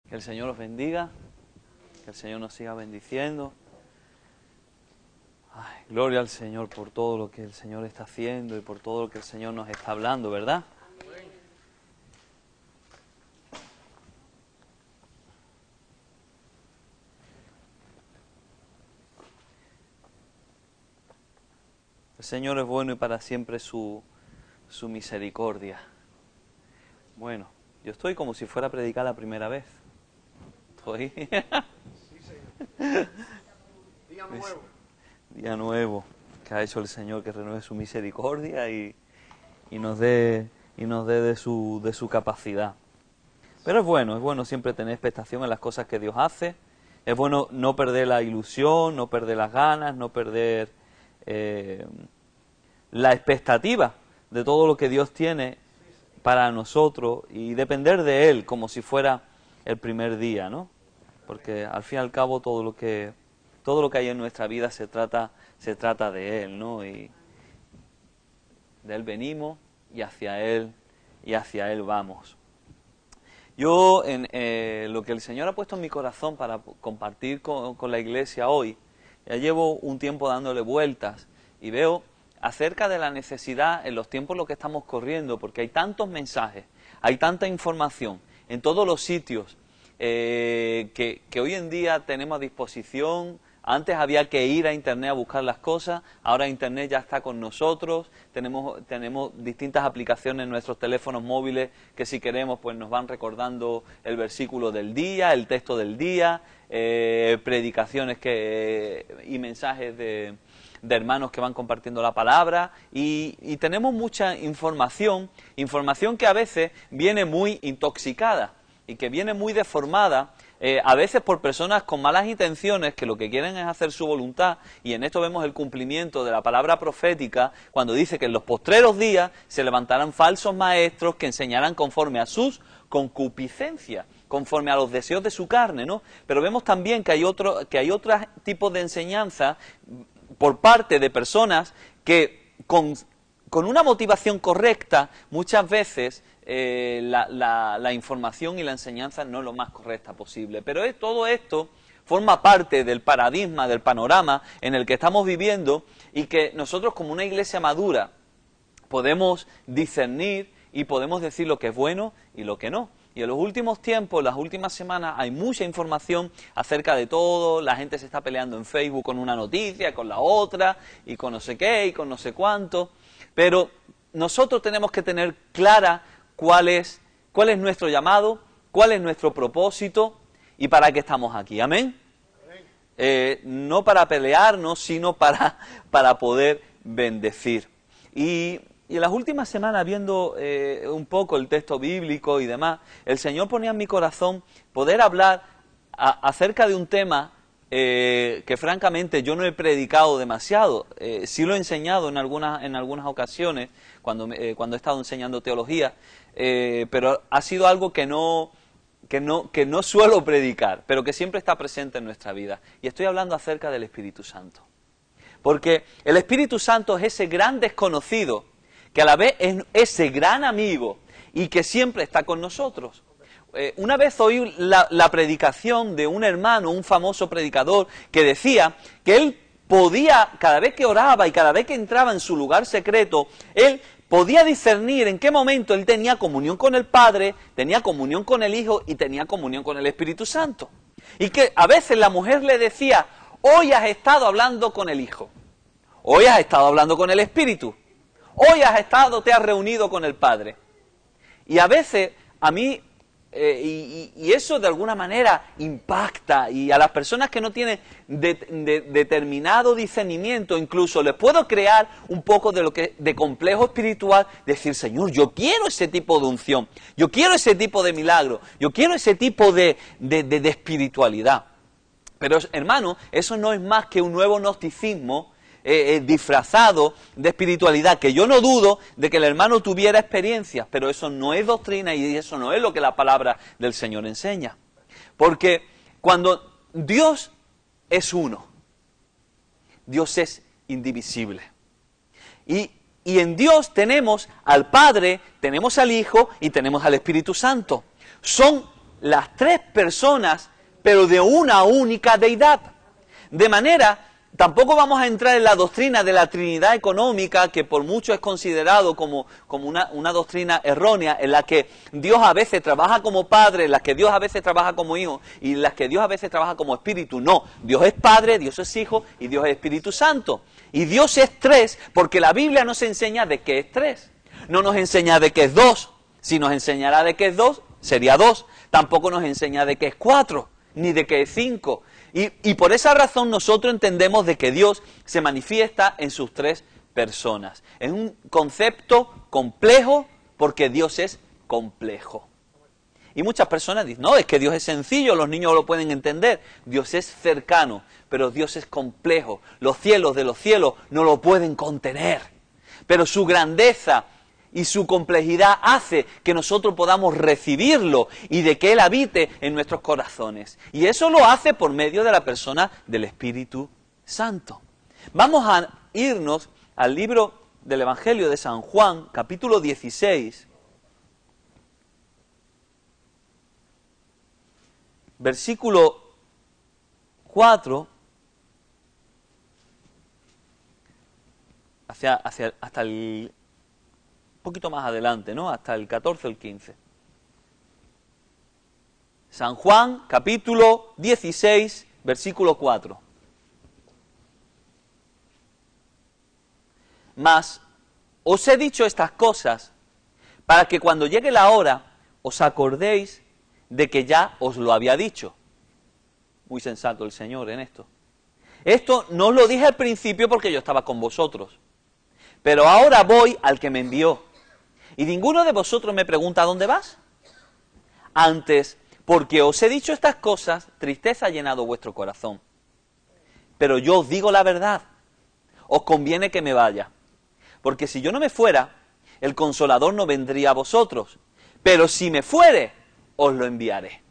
Que el Señor los bendiga, que el Señor nos siga bendiciendo. Ay, gloria al Señor por todo lo que el Señor está haciendo y por todo lo que el Señor nos está hablando, ¿verdad? El Señor es bueno y para siempre su misericordia. Bueno, yo estoy como si fuera a predicar la primera vez. Estoy... Día nuevo. Día nuevo que ha hecho el Señor, que renueve su misericordia y nos dé de su capacidad. Pero es bueno siempre tener expectación en las cosas que Dios hace. Es bueno no perder la ilusión, no perder las ganas, no perder la expectativa de todo lo que Dios tiene para nosotros y depender de Él como si fuera el primer día, ¿no? Porque al fin y al cabo todo lo que hay en nuestra vida se trata de Él, ¿no? Y de Él venimos y hacia Él vamos. Yo, en lo que el Señor ha puesto en mi corazón para compartir con la iglesia hoy, ya llevo un tiempo dándole vueltas y veo acerca de la necesidad en los tiempos en los que estamos corriendo, porque hay tantos mensajes, hay tanta información en todos los sitios que hoy en día tenemos a disposición. Antes había que ir a Internet a buscar las cosas, ahora Internet ya está con nosotros, tenemos distintas aplicaciones en nuestros teléfonos móviles que si queremos pues nos van recordando el versículo del día, el texto del día, predicaciones y mensajes de hermanos que van compartiendo la palabra y tenemos mucha información que a veces viene muy intoxicada y que viene muy deformada, a veces por personas con malas intenciones que lo que quieren es hacer su voluntad, y en esto vemos el cumplimiento de la palabra profética cuando dice que en los postreros días se levantarán falsos maestros que enseñarán conforme a sus concupiscencias, conforme a los deseos de su carne, ¿no? Pero vemos también que hay otro tipo de enseñanza por parte de personas que con una motivación correcta muchas veces la información y la enseñanza no es lo más correcta posible. Pero todo esto forma parte del paradigma, del panorama en el que estamos viviendo y que nosotros como una iglesia madura podemos discernir y podemos decir lo que es bueno y lo que no. Y en los últimos tiempos, las últimas semanas, hay mucha información acerca de todo. La gente se está peleando en Facebook con una noticia, con la otra, y con no sé qué, y con no sé cuánto. Pero nosotros tenemos que tener clara cuál es nuestro llamado, cuál es nuestro propósito y para qué estamos aquí. ¿Amén? No para pelearnos, sino para poder bendecir. Y en las últimas semanas, viendo un poco el texto bíblico y demás, el Señor ponía en mi corazón poder hablar acerca de un tema que francamente yo no he predicado demasiado. Sí lo he enseñado en algunas ocasiones cuando he estado enseñando teología, pero ha sido algo que no suelo predicar, pero que siempre está presente en nuestra vida. Y estoy hablando acerca del Espíritu Santo. Porque el Espíritu Santo es ese gran desconocido, que a la vez es ese gran amigo y que siempre está con nosotros. Una vez oí la predicación de un hermano, un famoso predicador, que decía que él podía, cada vez que oraba y cada vez que entraba en su lugar secreto, él podía discernir en qué momento él tenía comunión con el Padre, tenía comunión con el Hijo y tenía comunión con el Espíritu Santo. Y que a veces la mujer le decía: hoy has estado hablando con el Hijo, hoy has estado hablando con el Espíritu, hoy te has reunido con el Padre. Y a veces a mí, y eso de alguna manera impacta, y a las personas que no tienen determinado discernimiento, incluso les puedo crear un poco de complejo espiritual, decir: Señor, yo quiero ese tipo de unción, yo quiero ese tipo de milagro, yo quiero ese tipo de espiritualidad. Pero hermano, eso no es más que un nuevo gnosticismo disfrazado de espiritualidad, que yo no dudo de que el hermano tuviera experiencias, pero eso no es doctrina y eso no es lo que la palabra del Señor enseña. Porque cuando Dios es uno, Dios es indivisible. Y en Dios tenemos al Padre, tenemos al Hijo y tenemos al Espíritu Santo. Son las tres personas, pero de una única deidad. De manera, tampoco vamos a entrar en la doctrina de la Trinidad económica, que por mucho es considerado como una doctrina errónea, en la que Dios a veces trabaja como Padre, en la que Dios a veces trabaja como Hijo, y en la que Dios a veces trabaja como Espíritu. No, Dios es Padre, Dios es Hijo, y Dios es Espíritu Santo. Y Dios es tres, porque la Biblia nos enseña de qué es tres. No nos enseña de qué es dos. Si nos enseñara de qué es dos, sería dos. Tampoco nos enseña de qué es cuatro, ni de qué es cinco. Y por esa razón nosotros entendemos de que Dios se manifiesta en sus tres personas. Es un concepto complejo porque Dios es complejo. Y muchas personas dicen, no, es que Dios es sencillo, los niños lo pueden entender. Dios es cercano, pero Dios es complejo. Los cielos de los cielos no lo pueden contener. Pero su grandeza y su complejidad hace que nosotros podamos recibirlo y de que Él habite en nuestros corazones. Y eso lo hace por medio de la persona del Espíritu Santo. Vamos a irnos al libro del Evangelio de San Juan, capítulo 16, versículo 4, hasta el poquito más adelante, ¿no? Hasta el 14 o el 15. San Juan, capítulo 16, versículo 4. Mas os he dicho estas cosas para que cuando llegue la hora os acordéis de que ya os lo había dicho. Muy sensato el Señor en esto. Esto no os lo dije al principio porque yo estaba con vosotros, pero ahora voy al que me envió. Y ninguno de vosotros me pregunta, ¿a dónde vas? Antes, porque os he dicho estas cosas, tristeza ha llenado vuestro corazón. Pero yo os digo la verdad, os conviene que me vaya. Porque si yo no me fuera, el Consolador no vendría a vosotros. Pero si me fuere, os lo enviaré.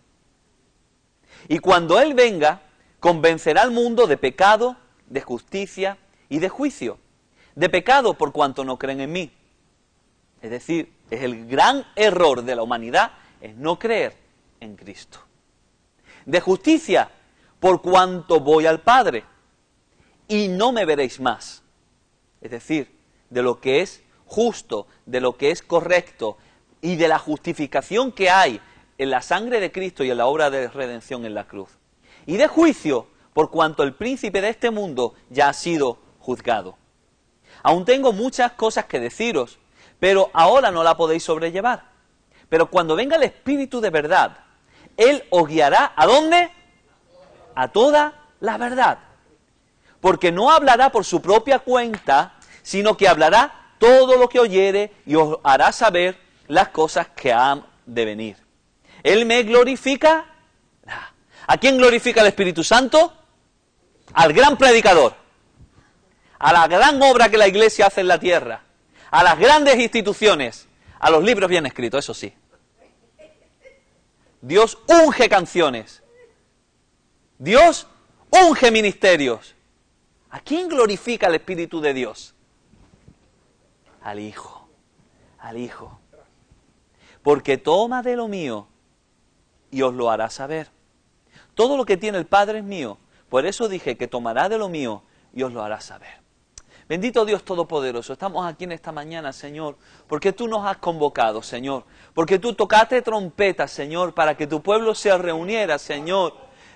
Y cuando Él venga, convencerá al mundo de pecado, de justicia y de juicio. De pecado por cuanto no creen en mí. Es decir, es el gran error de la humanidad, es no creer en Cristo. De justicia, por cuanto voy al Padre, y no me veréis más. Es decir, de lo que es justo, de lo que es correcto, y de la justificación que hay en la sangre de Cristo y en la obra de redención en la cruz. Y de juicio, por cuanto el príncipe de este mundo ya ha sido juzgado. Aún tengo muchas cosas que deciros, pero ahora no la podéis sobrellevar. Pero cuando venga el Espíritu de verdad, Él os guiará, ¿a dónde? A toda la verdad. Porque no hablará por su propia cuenta, sino que hablará todo lo que oyere y os hará saber las cosas que han de venir. Él me glorifica. ¿A quién glorifica el Espíritu Santo? Al gran predicador. A la gran obra que la Iglesia hace en la tierra. A las grandes instituciones, a los libros bien escritos, eso sí. Dios unge canciones. Dios unge ministerios. ¿A quién glorifica el Espíritu de Dios? Al Hijo. Al Hijo. Porque toma de lo mío y os lo hará saber. Todo lo que tiene el Padre es mío. Por eso dije que tomará de lo mío y os lo hará saber. Bendito Dios Todopoderoso, estamos aquí en esta mañana, Señor, porque tú nos has convocado, Señor, porque tú tocaste trompeta, Señor, para que tu pueblo se reuniera, Señor,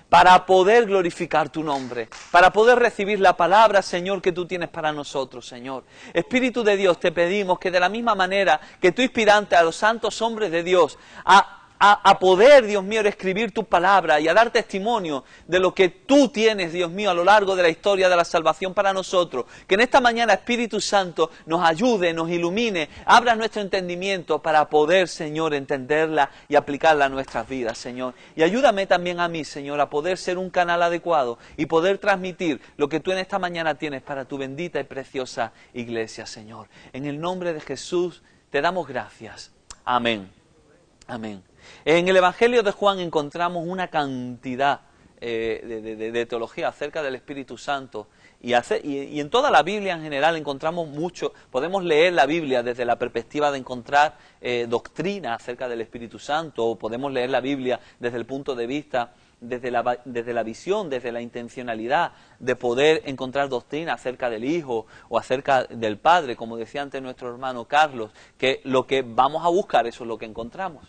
para poder glorificar tu nombre, para poder recibir la palabra, Señor, que tú tienes para nosotros, Señor. Espíritu de Dios, te pedimos que de la misma manera que tú inspiraste a los santos hombres de Dios a poder, Dios mío, escribir tu palabra y a dar testimonio de lo que tú tienes, Dios mío, a lo largo de la historia de la salvación para nosotros. Que en esta mañana, Espíritu Santo, nos ayude, nos ilumine, abra nuestro entendimiento para poder, Señor, entenderla y aplicarla a nuestras vidas, Señor. Y ayúdame también a mí, Señor, a poder ser un canal adecuado y poder transmitir lo que tú en esta mañana tienes para tu bendita y preciosa iglesia, Señor. En el nombre de Jesús te damos gracias. Amén. Amén. En el Evangelio de Juan encontramos una cantidad de teología acerca del Espíritu Santo Y en toda la Biblia en general encontramos mucho, podemos leer la Biblia desde la perspectiva de encontrar doctrina acerca del Espíritu Santo, o podemos leer la Biblia desde el punto de vista, desde la visión, desde la intencionalidad de poder encontrar doctrina acerca del Hijo o acerca del Padre, como decía antes nuestro hermano Carlos, que lo que vamos a buscar, eso es lo que encontramos.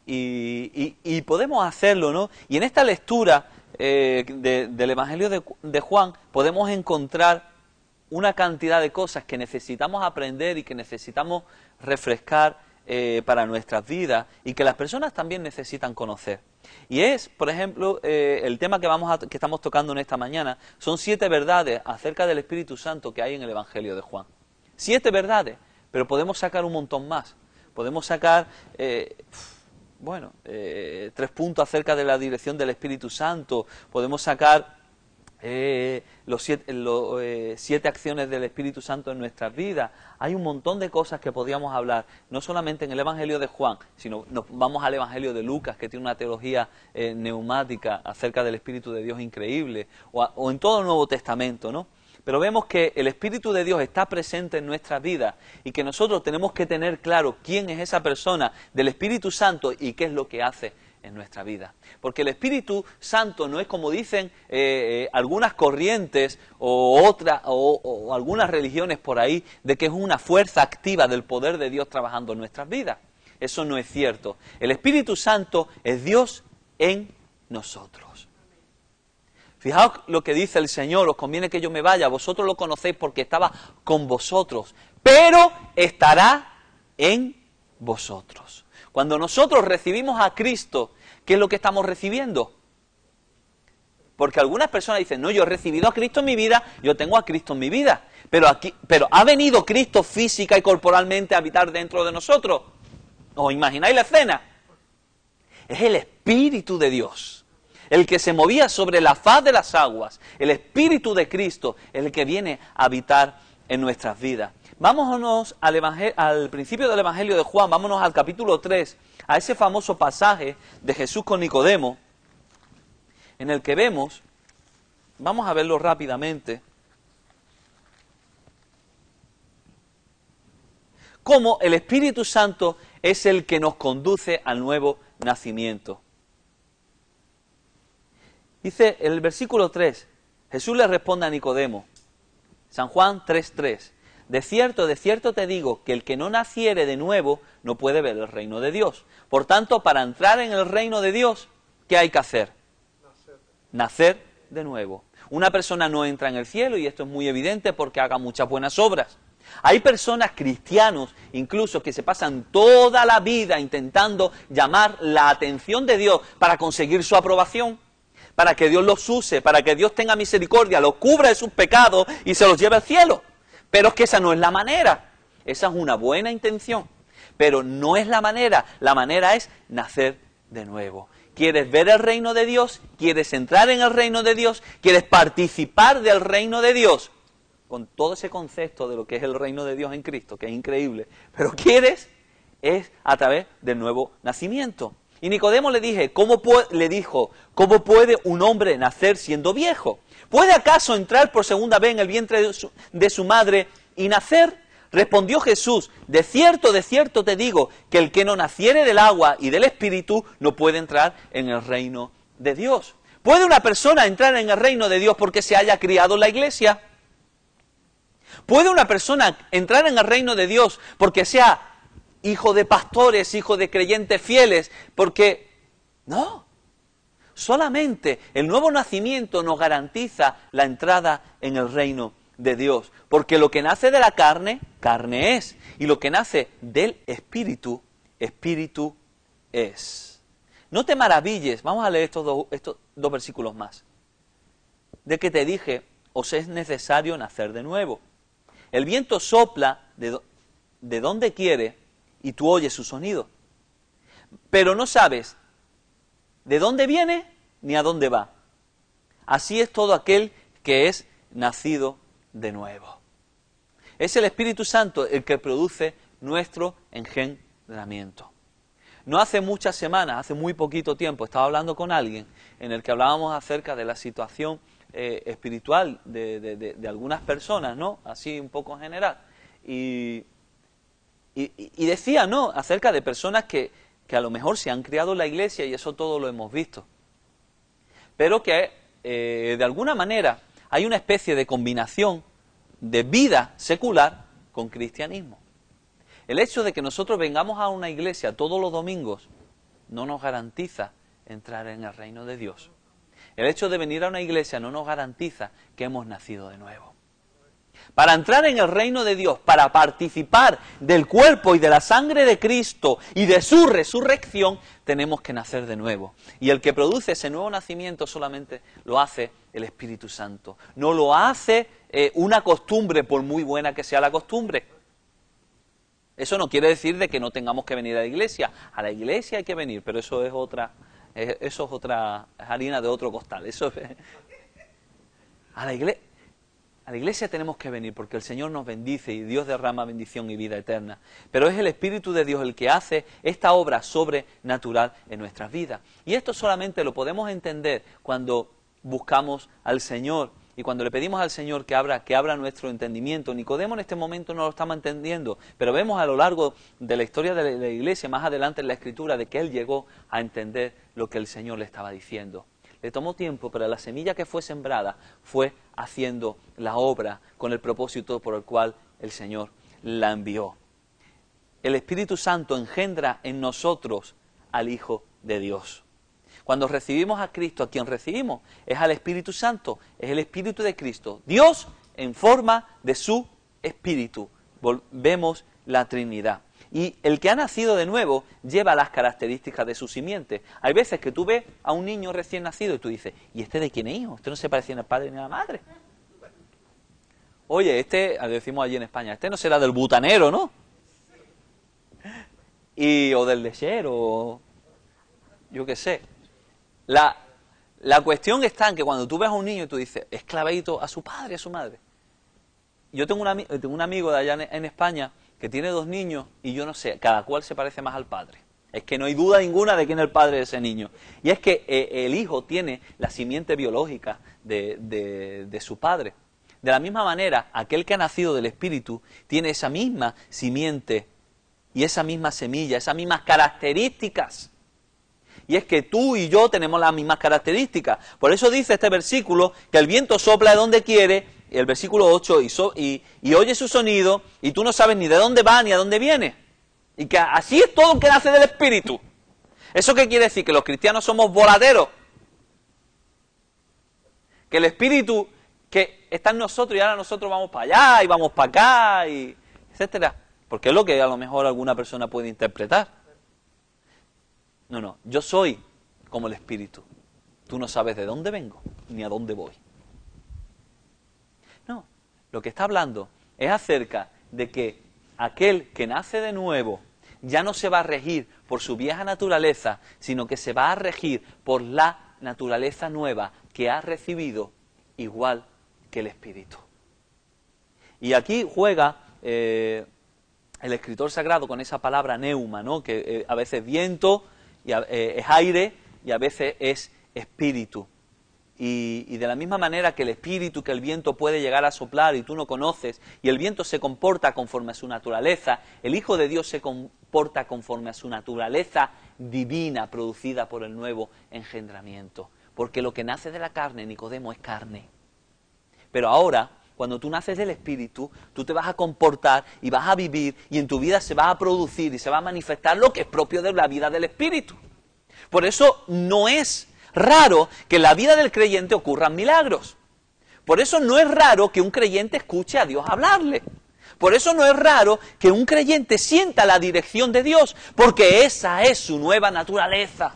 Y podemos hacerlo, ¿no? Y en esta lectura del Evangelio de Juan podemos encontrar una cantidad de cosas que necesitamos aprender y que necesitamos refrescar para nuestras vidas y que las personas también necesitan conocer. Y es, por ejemplo, el tema que estamos tocando en esta mañana, son 7 verdades acerca del Espíritu Santo que hay en el Evangelio de Juan. 7 verdades, pero podemos sacar un montón más. Podemos sacar... 3 puntos acerca de la dirección del Espíritu Santo, podemos sacar los 7 acciones del Espíritu Santo en nuestras vidas. Hay un montón de cosas que podríamos hablar, no solamente en el Evangelio de Juan, sino nos vamos al Evangelio de Lucas, que tiene una teología neumática acerca del Espíritu de Dios increíble, o en todo el Nuevo Testamento, ¿no? Pero vemos que el Espíritu de Dios está presente en nuestras vidas y que nosotros tenemos que tener claro quién es esa persona del Espíritu Santo y qué es lo que hace en nuestra vida. Porque el Espíritu Santo no es como dicen algunas corrientes o algunas religiones por ahí, de que es una fuerza activa del poder de Dios trabajando en nuestras vidas. Eso no es cierto. El Espíritu Santo es Dios en nosotros. Fijaos lo que dice el Señor: os conviene que yo me vaya, vosotros lo conocéis porque estaba con vosotros, pero estará en vosotros. Cuando nosotros recibimos a Cristo, ¿qué es lo que estamos recibiendo? Porque algunas personas dicen, no, yo he recibido a Cristo en mi vida, yo tengo a Cristo en mi vida, pero ¿ha venido Cristo física y corporalmente a habitar dentro de nosotros? ¿Os imagináis la escena? Es el Espíritu de Dios, el que se movía sobre la faz de las aguas, el Espíritu de Cristo, el que viene a habitar en nuestras vidas. Vámonos al principio del Evangelio de Juan, vámonos al capítulo 3, a ese famoso pasaje de Jesús con Nicodemo, en el que vemos, vamos a verlo rápidamente, cómo el Espíritu Santo es el que nos conduce al nuevo nacimiento. Dice el versículo 3, Jesús le responde a Nicodemo, San Juan 3:3, de cierto te digo que el que no naciere de nuevo no puede ver el reino de Dios. Por tanto, para entrar en el reino de Dios, ¿qué hay que hacer? Nacer de nuevo. Una persona no entra en el cielo, y esto es muy evidente, porque haga muchas buenas obras. Hay personas, cristianos incluso, que se pasan toda la vida intentando llamar la atención de Dios para conseguir su aprobación, para que Dios los use, para que Dios tenga misericordia, los cubra de sus pecados y se los lleve al cielo. Pero es que esa no es la manera. Esa es una buena intención, pero no es la manera. La manera es nacer de nuevo. ¿Quieres ver el reino de Dios? ¿Quieres entrar en el reino de Dios? ¿Quieres participar del reino de Dios? Con todo ese concepto de lo que es el reino de Dios en Cristo, que es increíble. Pero ¿quieres? Es a través del nuevo nacimiento. Y Nicodemo le dijo, ¿cómo puede un hombre nacer siendo viejo? ¿Puede acaso entrar por segunda vez en el vientre de su madre y nacer? Respondió Jesús, de cierto te digo, que el que no naciere del agua y del Espíritu no puede entrar en el reino de Dios. ¿Puede una persona entrar en el reino de Dios porque se haya criado en la iglesia? ¿Puede una persona entrar en el reino de Dios porque sea hijo de pastores, hijo de creyentes fieles? Porque no, solamente el nuevo nacimiento nos garantiza la entrada en el reino de Dios. Porque lo que nace de la carne, carne es. Y lo que nace del Espíritu, Espíritu es. No te maravilles, vamos a leer estos dos versículos más. De que te dije, os es necesario nacer de nuevo. El viento sopla de donde quiere y tú oyes su sonido, pero no sabes de dónde viene ni a dónde va. Así es todo aquel que es nacido de nuevo. Es el Espíritu Santo el que produce nuestro engendramiento. No hace muchas semanas, hace muy poquito tiempo, estaba hablando con alguien en el que hablábamos acerca de la situación espiritual de algunas personas, ¿no? Así un poco en general. Y decía, ¿no?, acerca de personas que a lo mejor se han criado en la iglesia, y eso todo lo hemos visto, pero que de alguna manera hay una especie de combinación de vida secular con cristianismo. El hecho de que nosotros vengamos a una iglesia todos los domingos no nos garantiza entrar en el reino de Dios. El hecho de venir a una iglesia no nos garantiza que hemos nacido de nuevo. Para entrar en el reino de Dios, para participar del cuerpo y de la sangre de Cristo y de su resurrección, tenemos que nacer de nuevo. Y el que produce ese nuevo nacimiento solamente lo hace el Espíritu Santo. No lo hace una costumbre, por muy buena que sea la costumbre. Eso no quiere decir de que no tengamos que venir a la iglesia. A la iglesia hay que venir, pero eso es otra harina de otro costal. A la iglesia tenemos que venir porque el Señor nos bendice y Dios derrama bendición y vida eterna. Pero es el Espíritu de Dios el que hace esta obra sobrenatural en nuestras vidas. Y esto solamente lo podemos entender cuando buscamos al Señor y cuando le pedimos al Señor que abra nuestro entendimiento. Nicodemo en este momento no lo estamos entendiendo, pero vemos a lo largo de la historia de la iglesia, más adelante en la Escritura, de que él llegó a entender lo que el Señor le estaba diciendo. Le tomó tiempo, pero la semilla que fue sembrada fue haciendo la obra con el propósito por el cual el Señor la envió. El Espíritu Santo engendra en nosotros al Hijo de Dios. Cuando recibimos a Cristo, a quien recibimos es al Espíritu Santo, es el Espíritu de Cristo. Dios en forma de su Espíritu. Vemos la Trinidad. Y el que ha nacido de nuevo lleva las características de su simiente. Hay veces que tú ves a un niño recién nacido y tú dices, ¿y este de quién es hijo? Este no se parece ni al padre ni a la madre. Oye, lo decimos allí en España, este no será del butanero, ¿no? O del lechero, yo qué sé. La cuestión está en que cuando tú ves a un niño y tú dices, es clavadito a su padre, a su madre. Yo tengo un amigo de allá en España que tiene 2 niños y yo no sé, cada cual se parece más al padre. Es que no hay duda ninguna de quién es el padre de ese niño. Y es que el hijo tiene la simiente biológica de su padre. De la misma manera, aquel que ha nacido del Espíritu tiene esa misma simiente y esa misma semilla, esas mismas características. Y es que tú y yo tenemos las mismas características. Por eso dice este versículo que el viento sopla de donde quiere, el versículo 8, y oye su sonido, y tú no sabes ni de dónde va ni a dónde viene. Y que así es todo lo que nace del Espíritu. ¿Eso qué quiere decir? Que los cristianos somos voladeros. Que el Espíritu que está en nosotros y ahora nosotros vamos para allá y vamos para acá, y etcétera. Porque es lo que a lo mejor alguna persona puede interpretar. No, yo soy como el Espíritu. Tú no sabes de dónde vengo ni a dónde voy. No, lo que está hablando es acerca de que aquel que nace de nuevo ya no se va a regir por su vieja naturaleza, sino que se va a regir por la naturaleza nueva que ha recibido, igual que el Espíritu. Y aquí juega el escritor sagrado con esa palabra neuma, ¿no? Que a veces viento, es aire y a veces es espíritu. Y de la misma manera que el espíritu, que el viento puede llegar a soplar y tú no conoces, y el viento se comporta conforme a su naturaleza, el Hijo de Dios se comporta conforme a su naturaleza divina producida por el nuevo engendramiento. Porque lo que nace de la carne, Nicodemo, es carne. Pero ahora, cuando tú naces del Espíritu, tú te vas a comportar y vas a vivir y en tu vida se va a producir y se va a manifestar lo que es propio de la vida del Espíritu. Por eso no es raro que en la vida del creyente ocurran milagros. Por eso no es raro que un creyente escuche a Dios hablarle. Por eso no es raro que un creyente sienta la dirección de Dios, porque esa es su nueva naturaleza.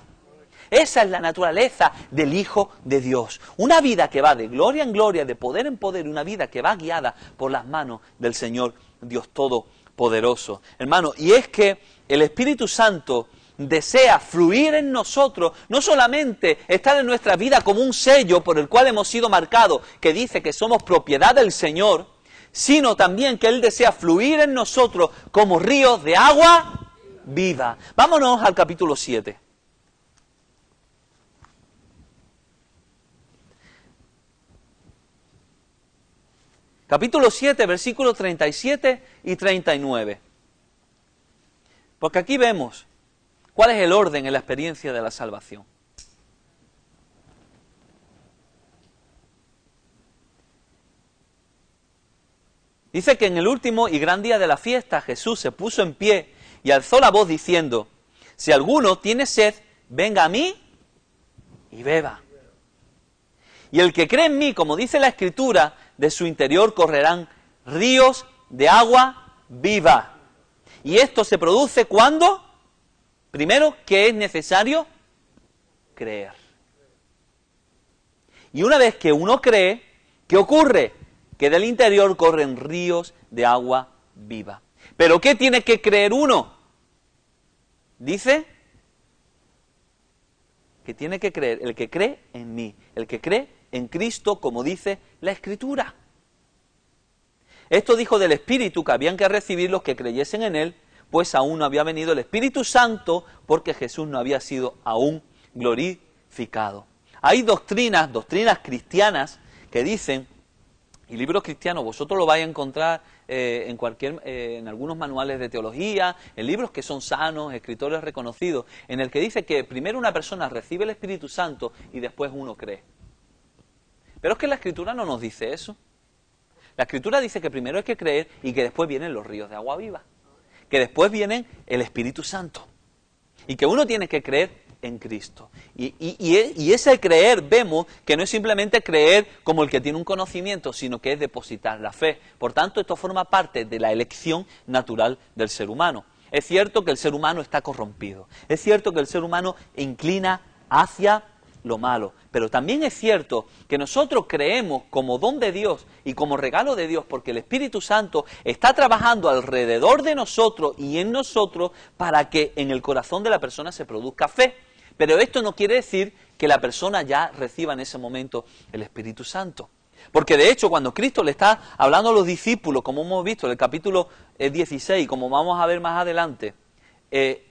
Esa es la naturaleza del Hijo de Dios. Una vida que va de gloria en gloria, de poder en poder, una vida que va guiada por las manos del Señor Dios Todopoderoso. Hermano, y es que el Espíritu Santo desea fluir en nosotros, no solamente estar en nuestra vida como un sello por el cual hemos sido marcados, que dice que somos propiedad del Señor, sino también que Él desea fluir en nosotros como ríos de agua viva. Vámonos al capítulo 7. Capítulo 7, versículos 37 y 39. Porque aquí vemos cuál es el orden en la experiencia de la salvación. Dice que en el último y gran día de la fiesta Jesús se puso en pie y alzó la voz diciendo: si alguno tiene sed, venga a mí y beba. Y el que cree en mí, como dice la Escritura, de su interior correrán ríos de agua viva. Y esto se produce cuando, primero, que es necesario creer. Y una vez que uno cree, ¿qué ocurre? Que del interior corren ríos de agua viva. ¿Pero qué tiene que creer uno? Dice que tiene que creer el que cree en mí, el que cree en Cristo, como dice la Escritura. Esto dijo del Espíritu que habían que recibir los que creyesen en Él, pues aún no había venido el Espíritu Santo, porque Jesús no había sido aún glorificado. Hay doctrinas cristianas que dicen, y libros cristianos, vosotros lo vais a encontrar en algunos manuales de teología, en libros que son sanos, escritores reconocidos, en el que dice que primero una persona recibe el Espíritu Santo y después uno cree. Pero es que la Escritura no nos dice eso. La Escritura dice que primero hay que creer y que después vienen los ríos de agua viva, que después viene el Espíritu Santo y que uno tiene que creer en Cristo. Y ese creer vemos que no es simplemente creer como el que tiene un conocimiento, sino que es depositar la fe. Por tanto, esto forma parte de la elección natural del ser humano. Es cierto que el ser humano está corrompido, es cierto que el ser humano inclina hacia lo malo, pero también es cierto que nosotros creemos como don de Dios y como regalo de Dios, porque el Espíritu Santo está trabajando alrededor de nosotros y en nosotros para que en el corazón de la persona se produzca fe. Pero esto no quiere decir que la persona ya reciba en ese momento el Espíritu Santo. Porque de hecho cuando Cristo le está hablando a los discípulos, como hemos visto en el capítulo 16, como vamos a ver más adelante, el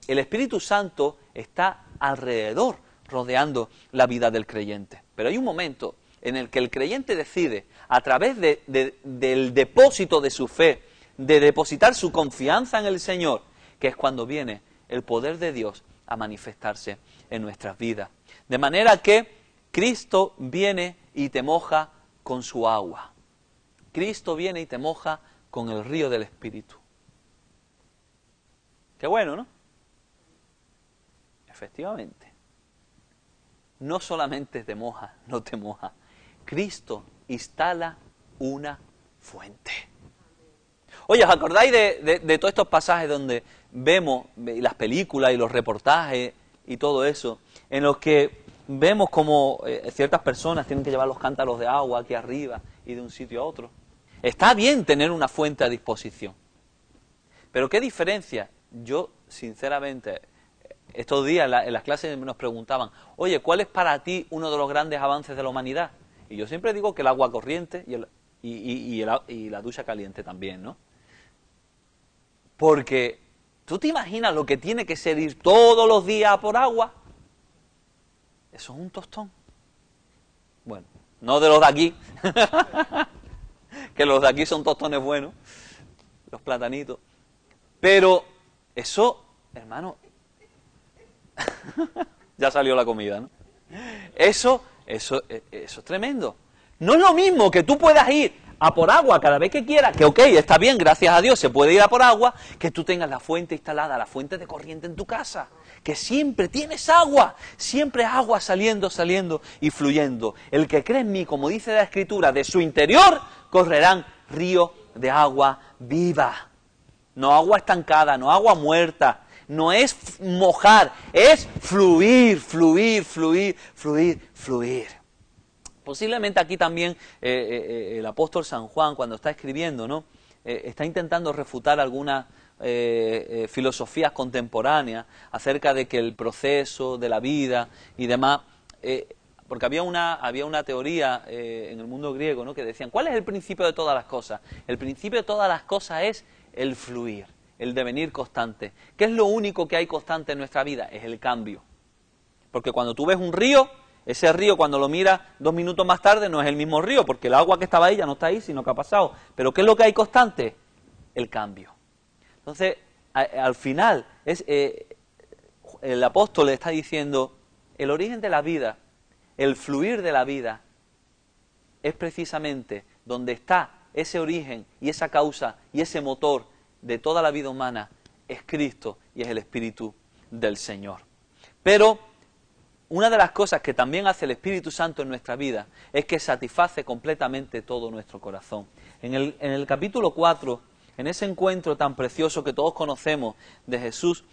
Espíritu Santo está alrededor, rodeando la vida del creyente. Pero hay un momento en el que el creyente decide, a través del depósito de su fe, de depositar su confianza en el Señor, que es cuando viene el poder de Dios a manifestarse en nuestras vidas. De manera que Cristo viene y te moja con su agua. Cristo viene y te moja con el río del Espíritu. Qué bueno, ¿no? Efectivamente. No solamente te moja, no te moja. Cristo instala una fuente. Oye, ¿os acordáis de todos estos pasajes donde vemos las películas y los reportajes y todo eso, en los que vemos como ciertas personas tienen que llevar los cántaros de agua aquí arriba y de un sitio a otro? Está bien tener una fuente a disposición, pero ¿qué diferencia? Yo, sinceramente, estos días en las clases nos preguntaban, oye, ¿cuál es para ti uno de los grandes avances de la humanidad? Y yo siempre digo que el agua corriente y la ducha caliente también, ¿no? Porque ¿tú te imaginas lo que tiene que ser ir todos los días a por agua? Eso es un tostón. Bueno, no de los de aquí, que los de aquí son tostones buenos, los platanitos. Pero eso, hermano, ya salió la comida, ¿no? Eso es tremendo. No es lo mismo que tú puedas ir a por agua cada vez que quieras, que ok, está bien, gracias a Dios se puede ir a por agua, que tú tengas la fuente instalada, la fuente de corriente en tu casa, que siempre tienes agua, siempre agua saliendo y fluyendo. El que cree en mí, como dice la Escritura, de su interior correrán ríos de agua viva. No agua estancada, no agua muerta, no es mojar, es fluir. Posiblemente aquí también el apóstol San Juan, cuando está escribiendo, ¿no? Está intentando refutar algunas filosofías contemporáneas acerca de que el proceso de la vida y demás, porque había una teoría en el mundo griego, ¿no? Que decían, ¿cuál es el principio de todas las cosas? El principio de todas las cosas es el fluir, el devenir constante. ¿Qué es lo único que hay constante en nuestra vida? Es el cambio. Porque cuando tú ves un río, Ese río, cuando lo miras 2 minutos más tarde, no es el mismo río, porque el agua que estaba ahí ya no está ahí, sino que ha pasado. Pero ¿qué es lo que hay constante? El cambio. Entonces, al final, el apóstol le está diciendo, el origen de la vida, el fluir de la vida, es precisamente donde está ese origen y esa causa y ese motor de toda la vida humana, es Cristo y es el Espíritu del Señor. Pero una de las cosas que también hace el Espíritu Santo en nuestra vida es que satisface completamente todo nuestro corazón. En el capítulo 4, en ese encuentro tan precioso que todos conocemos de Jesús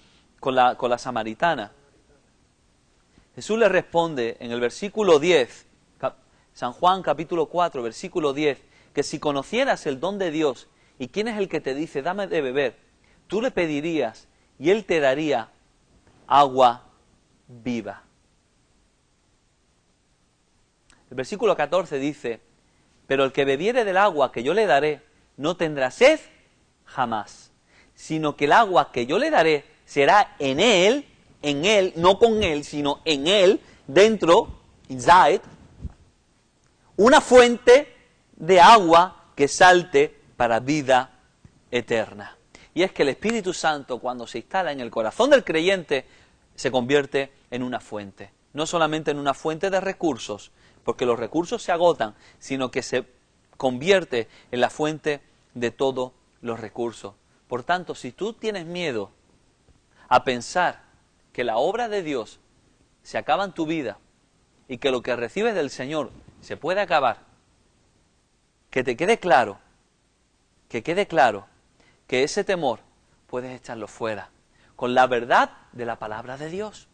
con la samaritana, Jesús le responde en el versículo 10, San Juan capítulo 4, versículo 10, que si conocieras el don de Dios y quién es el que te dice, dame de beber, tú le pedirías y Él te daría agua viva. El versículo 14 dice, pero el que bebiere del agua que yo le daré no tendrá sed jamás, sino que el agua que yo le daré será en él, no con él, sino en él, dentro, inside, una fuente de agua que salte para vida eterna. Y es que el Espíritu Santo, cuando se instala en el corazón del creyente, se convierte en una fuente. No solamente en una fuente de recursos, porque los recursos se agotan, sino que se convierte en la fuente de todos los recursos. Por tanto, si tú tienes miedo a pensar que la obra de Dios se acaba en tu vida y que lo que recibes del Señor se puede acabar, que te quede claro, que ese temor puedes echarlo fuera con la verdad de la palabra de Dios.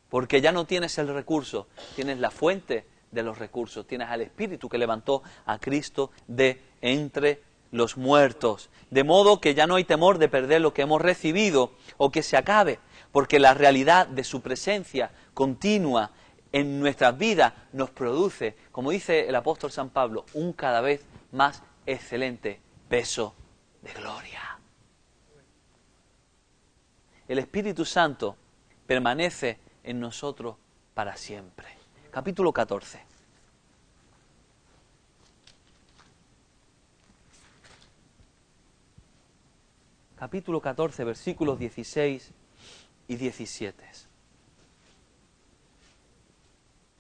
Porque ya no tienes el recurso, tienes la fuente de los recursos, tienes al Espíritu que levantó a Cristo de entre los muertos. De modo que ya no hay temor de perder lo que hemos recibido o que se acabe, porque la realidad de su presencia continua en nuestras vidas nos produce, como dice el apóstol San Pablo, un cada vez más excelente peso de gloria. El Espíritu Santo permanece en nosotros para siempre. Capítulo 14. Capítulo 14, versículos 16 y 17.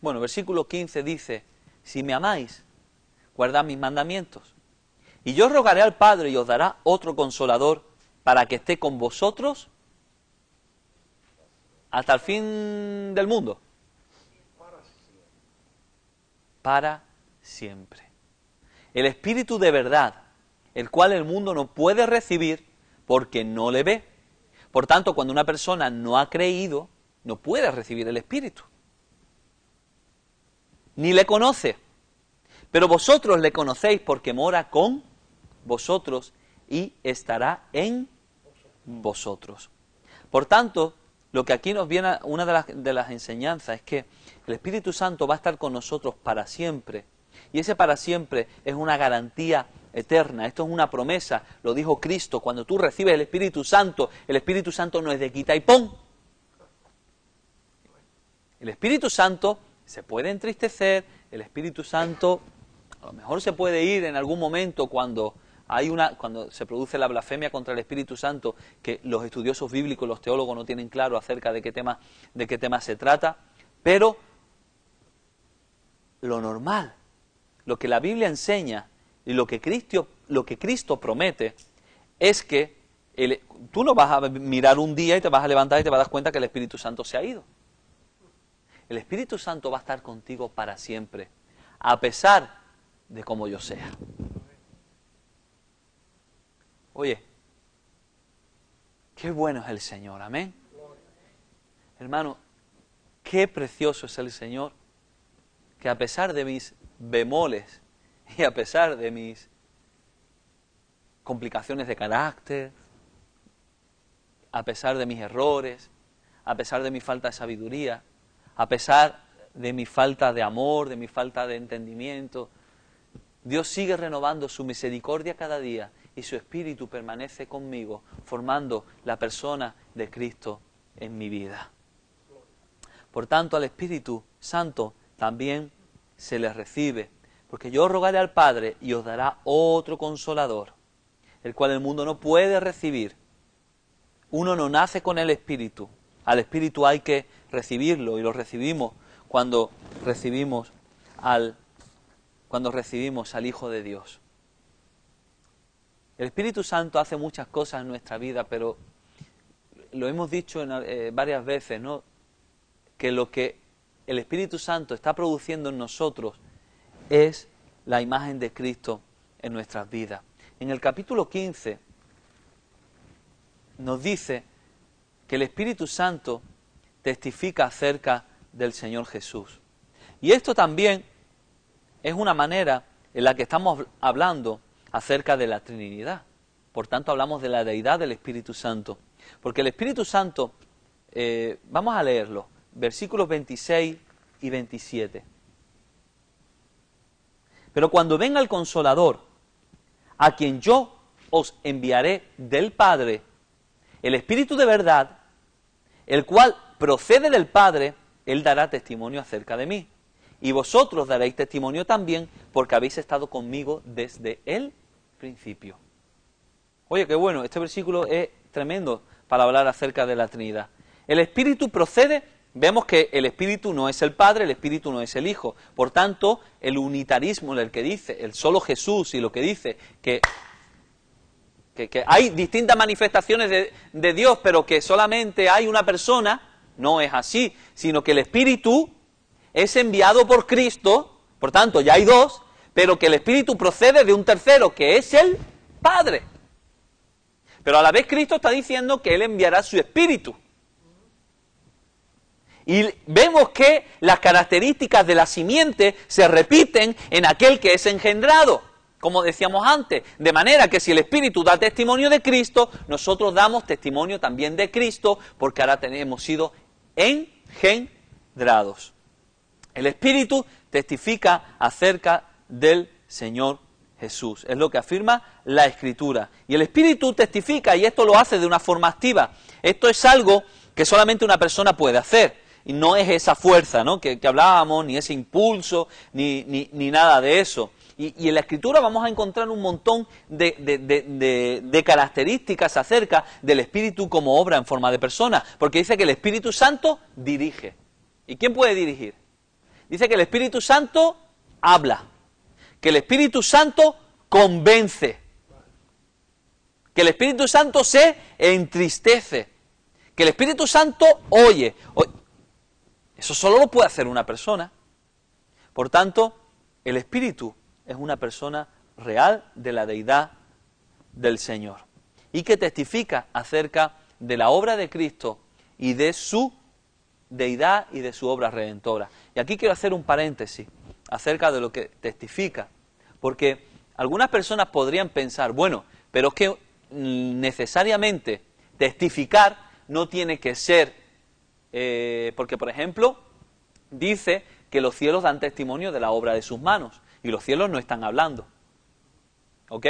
Bueno, versículo 15 dice, si me amáis, guardad mis mandamientos. Y yo rogaré al Padre y os dará otro consolador para que esté con vosotros hasta el fin del mundo. Para siempre. El Espíritu de verdad, el cual el mundo no puede recibir porque no le ve. Por tanto, cuando una persona no ha creído, no puede recibir el Espíritu. Ni le conoce. Pero vosotros le conocéis porque mora con vosotros y estará en vosotros. Por tanto, lo que aquí nos viene, una de las enseñanzas es que el Espíritu Santo va a estar con nosotros para siempre. Y ese para siempre es una garantía eterna. Esto es una promesa, lo dijo Cristo. Cuando tú recibes el Espíritu Santo no es de quita y pon. El Espíritu Santo se puede entristecer, el Espíritu Santo a lo mejor se puede ir en algún momento cuando se produce la blasfemia contra el Espíritu Santo, que los estudiosos bíblicos, los teólogos no tienen claro acerca de qué tema se trata, pero lo normal, lo que la Biblia enseña y lo que Cristo promete es que tú no vas a mirar un día y te vas a levantar y te vas a dar cuenta que el Espíritu Santo se ha ido. El Espíritu Santo va a estar contigo para siempre, a pesar de cómo yo sea. Oye, qué bueno es el Señor, amén. Hermano, qué precioso es el Señor, que a pesar de mis bemoles y a pesar de mis complicaciones de carácter, a pesar de mis errores, a pesar de mi falta de sabiduría, a pesar de mi falta de amor, de mi falta de entendimiento, Dios sigue renovando su misericordia cada día y su Espíritu permanece conmigo, formando la persona de Cristo en mi vida. Por tanto, al Espíritu Santo también se les recibe, porque yo rogaré al Padre y os dará otro Consolador, el cual el mundo no puede recibir. Uno no nace con el Espíritu, al Espíritu hay que recibirlo, y lo recibimos cuando recibimos al Hijo de Dios. El Espíritu Santo hace muchas cosas en nuestra vida, pero lo hemos dicho varias veces, ¿no? Que lo que el Espíritu Santo está produciendo en nosotros es la imagen de Cristo en nuestras vidas. En el capítulo 15 nos dice que el Espíritu Santo testifica acerca del Señor Jesús. Y esto también es una manera en la que estamos hablando acerca de la Trinidad. Por tanto, hablamos de la deidad del Espíritu Santo. Porque el Espíritu Santo, vamos a leerlo, versículos 26 y 27. Pero cuando venga el Consolador, a quien yo os enviaré del Padre, el Espíritu de verdad, el cual procede del Padre, Él dará testimonio acerca de mí. Y vosotros daréis testimonio también, porque habéis estado conmigo desde el principio. Oye, qué bueno, este versículo es tremendo para hablar acerca de la Trinidad. El Espíritu procede, vemos que el Espíritu no es el Padre, el Espíritu no es el Hijo. Por tanto, el unitarismo, el que dice, el solo Jesús, y lo que dice que hay distintas manifestaciones de Dios, pero que solamente hay una persona, no es así, sino que el Espíritu es enviado por Cristo, por tanto ya hay dos, pero que el Espíritu procede de un tercero, que es el Padre. Pero a la vez Cristo está diciendo que Él enviará su Espíritu. Y vemos que las características de la simiente se repiten en aquel que es engendrado, como decíamos antes, de manera que si el Espíritu da testimonio de Cristo, nosotros damos testimonio también de Cristo, porque ahora hemos sido engendrados. El Espíritu testifica acerca del Señor Jesús, es lo que afirma la Escritura. Y el Espíritu testifica, y esto lo hace de una forma activa. Esto es algo que solamente una persona puede hacer, y no es esa fuerza, ¿no?, que hablábamos, ni ese impulso, ni nada de eso. Y en la Escritura vamos a encontrar un montón de características acerca del Espíritu como obra en forma de persona, porque dice que el Espíritu Santo dirige. ¿Y quién puede dirigir? Dice que el Espíritu Santo habla, que el Espíritu Santo convence, que el Espíritu Santo se entristece, que el Espíritu Santo oye. Eso solo lo puede hacer una persona. Por tanto, el Espíritu es una persona real de la deidad del Señor y que testifica acerca de la obra de Cristo y de su deidad y de su obra redentora. Y aquí quiero hacer un paréntesis acerca de lo que testifica, porque algunas personas podrían pensar, bueno, pero es que necesariamente testificar no tiene que ser, porque por ejemplo, dice que los cielos dan testimonio de la obra de sus manos, y los cielos no están hablando, ¿ok?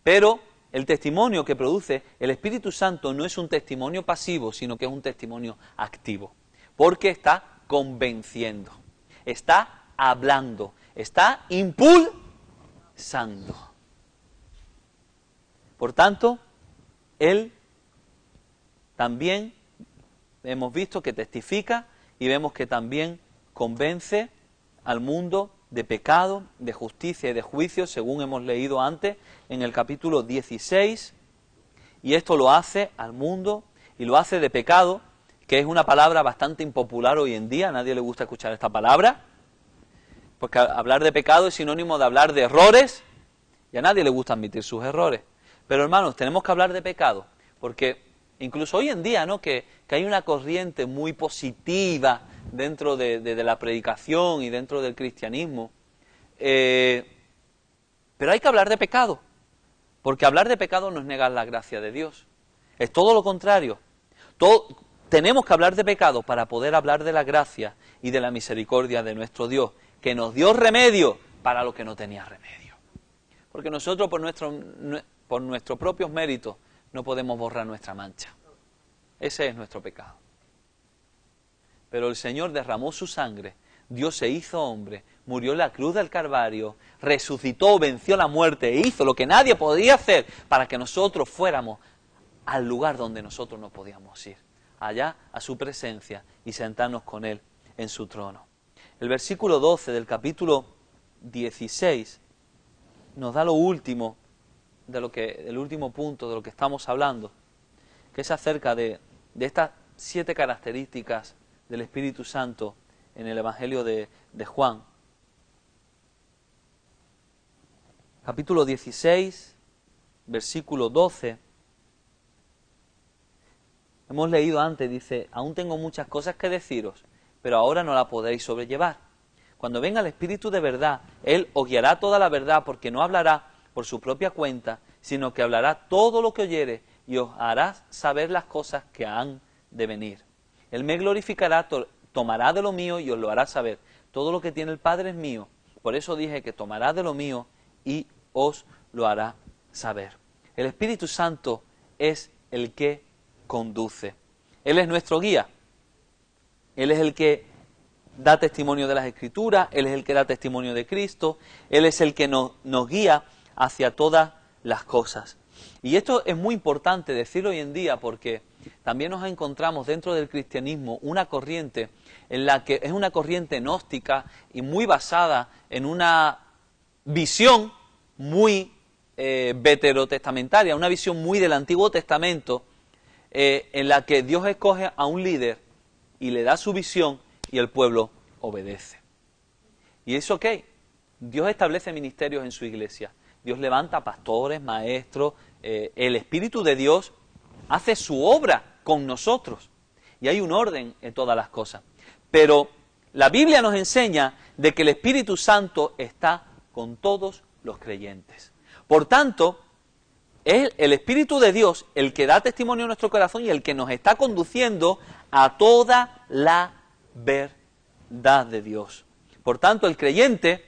Pero el testimonio que produce el Espíritu Santo no es un testimonio pasivo, sino que es un testimonio activo, porque está convenciendo, está hablando, está impulsando. Por tanto, Él también hemos visto que testifica y vemos que también convence al mundo de pecado, de justicia y de juicio, según hemos leído antes en el capítulo 16, y esto lo hace al mundo, y lo hace de pecado, que es una palabra bastante impopular hoy en día, a nadie le gusta escuchar esta palabra, porque hablar de pecado es sinónimo de hablar de errores, y a nadie le gusta admitir sus errores. Pero hermanos, tenemos que hablar de pecado, porque incluso hoy en día, ¿no?, que hay una corriente muy positiva dentro de la predicación y dentro del cristianismo, pero hay que hablar de pecado, porque hablar de pecado no es negar la gracia de Dios, es todo lo contrario. Tenemos que hablar de pecado para poder hablar de la gracia y de la misericordia de nuestro Dios, que nos dio remedio para lo que no tenía remedio, porque nosotros por nuestros propios méritos no podemos borrar nuestra mancha. Ese es nuestro pecado. pero el Señor derramó su sangre, Dios se hizo hombre, murió en la cruz del Calvario, resucitó, venció la muerte e hizo lo que nadie podía hacer para que nosotros fuéramos al lugar donde nosotros no podíamos ir, allá a su presencia y sentarnos con Él en su trono. El versículo 12 del capítulo 16 nos da lo último, el último punto de lo que estamos hablando, que es acerca de estas 7 características del Espíritu Santo en el Evangelio de Juan. Capítulo 16, versículo 12. Hemos leído antes, dice, aún tengo muchas cosas que deciros, pero ahora no la podéis sobrellevar. Cuando venga el Espíritu de verdad, Él os guiará toda la verdad, porque no hablará por su propia cuenta, sino que hablará todo lo que oyere y os hará saber las cosas que han de venir. Él me glorificará, tomará de lo mío y os lo hará saber. Todo lo que tiene el Padre es mío. Por eso dije que tomará de lo mío y os lo hará saber. El Espíritu Santo es el que conduce. Él es nuestro guía. Él es el que da testimonio de las Escrituras, Él es el que da testimonio de Cristo, Él es el que nos guía hacia todas las cosas. Y esto es muy importante decirlo hoy en día porque también nos encontramos dentro del cristianismo una corriente en la que es una corriente gnóstica y muy basada en una visión muy veterotestamentaria, una visión muy del Antiguo Testamento, en la que Dios escoge a un líder y le da su visión y el pueblo obedece. Y es ok. Dios establece ministerios en su iglesia. Dios levanta pastores, maestros, el Espíritu de Dios hace su obra con nosotros. Y hay un orden en todas las cosas. Pero la Biblia nos enseña de que el Espíritu Santo está con todos los creyentes. Por tanto, es el Espíritu de Dios el que da testimonio en nuestro corazón y el que nos está conduciendo a toda la verdad de Dios. Por tanto, el creyente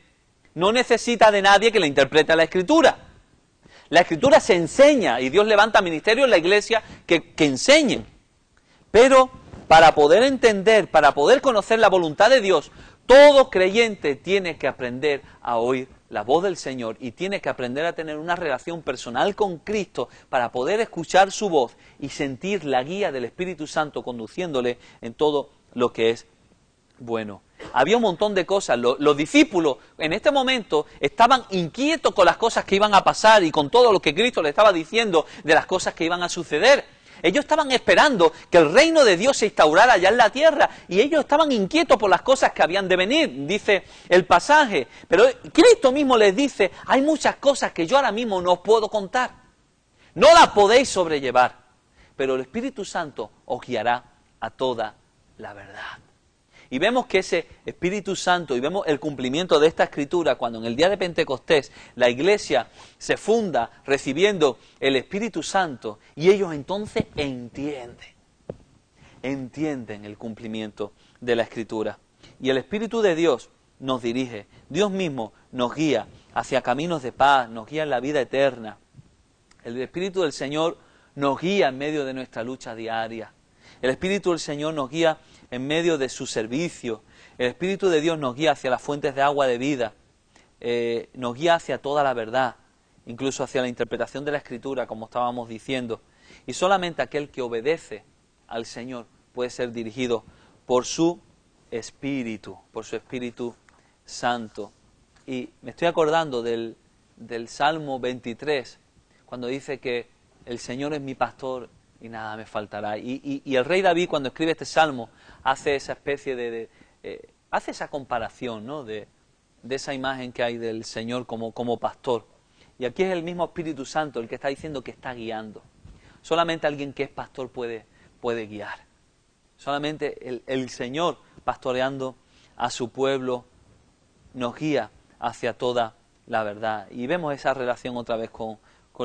no necesita de nadie que le interprete la Escritura. La Escritura se enseña y Dios levanta ministerios en la iglesia que enseñen. Pero para poder entender, para poder conocer la voluntad de Dios, todo creyente tiene que aprender a oír la voz del Señor y tiene que aprender a tener una relación personal con Cristo para poder escuchar su voz y sentir la guía del Espíritu Santo conduciéndole en todo lo que es bueno. Había un montón de cosas. Los discípulos en este momento estaban inquietos con las cosas que iban a pasar y con todo lo que Cristo les estaba diciendo de las cosas que iban a suceder. Ellos estaban esperando que el reino de Dios se instaurara allá en la tierra y ellos estaban inquietos por las cosas que habían de venir, dice el pasaje. Pero Cristo mismo les dice, hay muchas cosas que yo ahora mismo no os puedo contar. No las podéis sobrellevar, pero el Espíritu Santo os guiará a toda la verdad. Y vemos que ese Espíritu Santo, y vemos el cumplimiento de esta Escritura, cuando en el día de Pentecostés la iglesia se funda recibiendo el Espíritu Santo, y ellos entonces entienden el cumplimiento de la Escritura. Y el Espíritu de Dios nos dirige, Dios mismo nos guía hacia caminos de paz, nos guía en la vida eterna. El Espíritu del Señor nos guía en medio de nuestra lucha diaria. El Espíritu del Señor nos guía en medio de su servicio. El Espíritu de Dios nos guía hacia las fuentes de agua de vida, nos guía hacia toda la verdad, incluso hacia la interpretación de la Escritura, como estábamos diciendo. Y solamente aquel que obedece al Señor puede ser dirigido por su Espíritu Santo. Y me estoy acordando del Salmo 23, cuando dice que el Señor es mi pastor y nada me faltará. Y el rey David, cuando escribe este salmo, hace esa especie hace esa comparación, ¿no? de esa imagen que hay del Señor como pastor. Y aquí es el mismo Espíritu Santo el que está diciendo que está guiando. Solamente alguien que es pastor puede guiar. Solamente el Señor, pastoreando a su pueblo, nos guía hacia toda la verdad. Y vemos esa relación otra vez con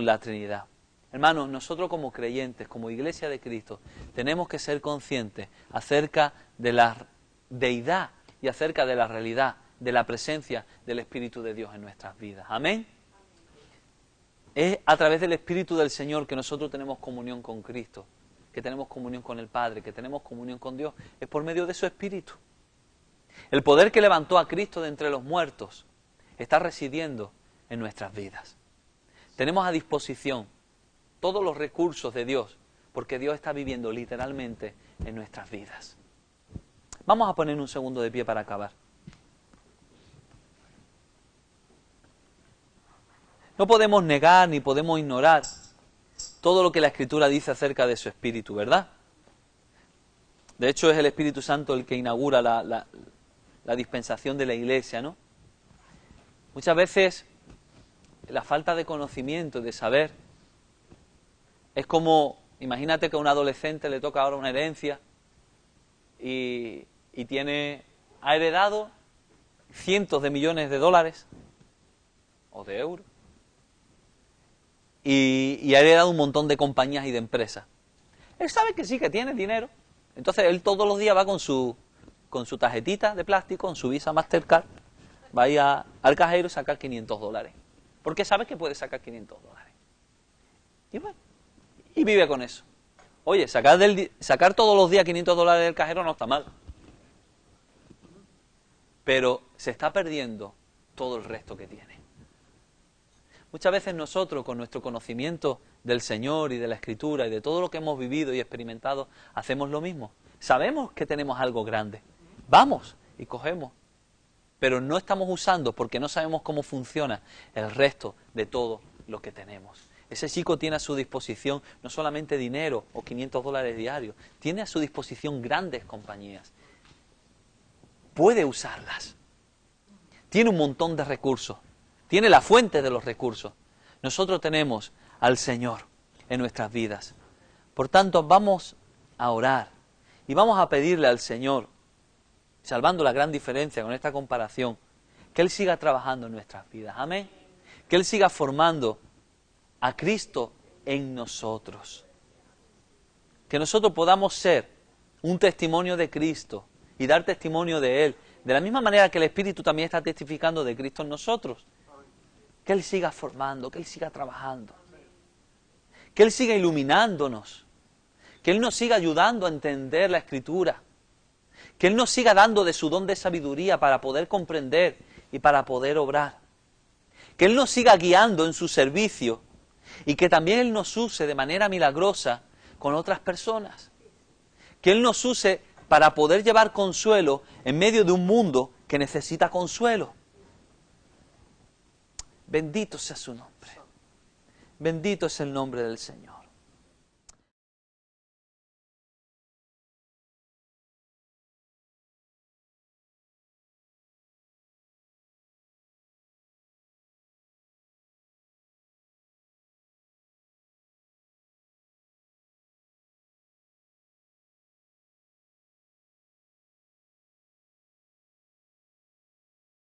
la Trinidad. Hermanos, nosotros como creyentes, como Iglesia de Cristo, tenemos que ser conscientes acerca de la deidad y acerca de la realidad, de la presencia del Espíritu de Dios en nuestras vidas. Amén. Es a través del Espíritu del Señor que nosotros tenemos comunión con Cristo. que tenemos comunión con el Padre, que tenemos comunión con Dios, es por medio de su Espíritu. El poder que levantó a Cristo de entre los muertos está residiendo en nuestras vidas. Tenemos a disposición todos los recursos de Dios, porque Dios está viviendo literalmente en nuestras vidas. Vamos a poner un segundo de pie para acabar. No podemos negar ni podemos ignorar todo lo que la Escritura dice acerca de su Espíritu, ¿verdad? De hecho, es el Espíritu Santo el que inaugura la dispensación de la Iglesia, ¿no? Muchas veces la falta de conocimiento, de saber, es como, imagínate que a un adolescente le toca ahora una herencia y ha heredado cientos de millones de dólares o de euros y ha heredado un montón de compañías y de empresas. Él sabe que sí, que tiene dinero, entonces él todos los días va con su tarjetita de plástico, con su Visa Mastercard, va a ir al cajero y sacar $500, porque sabe que puede sacar $500. Y bueno, y vive con eso. Oye, sacar todos los días $500 del cajero no está mal, pero se está perdiendo todo el resto que tiene. Muchas veces nosotros, con nuestro conocimiento del Señor y de la Escritura y de todo lo que hemos vivido y experimentado, hacemos lo mismo. Sabemos que tenemos algo grande, vamos y cogemos, pero no estamos usando porque no sabemos cómo funciona el resto de todo lo que tenemos. Ese chico tiene a su disposición no solamente dinero o $500 diarios, tiene a su disposición grandes compañías. Puede usarlas. Tiene un montón de recursos. Tiene la fuente de los recursos. Nosotros tenemos al Señor en nuestras vidas. Por tanto, vamos a orar y vamos a pedirle al Señor, salvando la gran diferencia con esta comparación, que Él siga trabajando en nuestras vidas. Amén. Que Él siga formando a Cristo en nosotros. Que nosotros podamos ser un testimonio de Cristo y dar testimonio de Él, de la misma manera que el Espíritu también está testificando de Cristo en nosotros. Que Él siga formando, que Él siga trabajando, que Él siga iluminándonos, que Él nos siga ayudando a entender la Escritura, que Él nos siga dando de su don de sabiduría para poder comprender y para poder obrar, que Él nos siga guiando en su servicio y que también Él nos use de manera milagrosa con otras personas, que Él nos use para poder llevar consuelo en medio de un mundo que necesita consuelo. Bendito sea su nombre. Bendito es el nombre del Señor.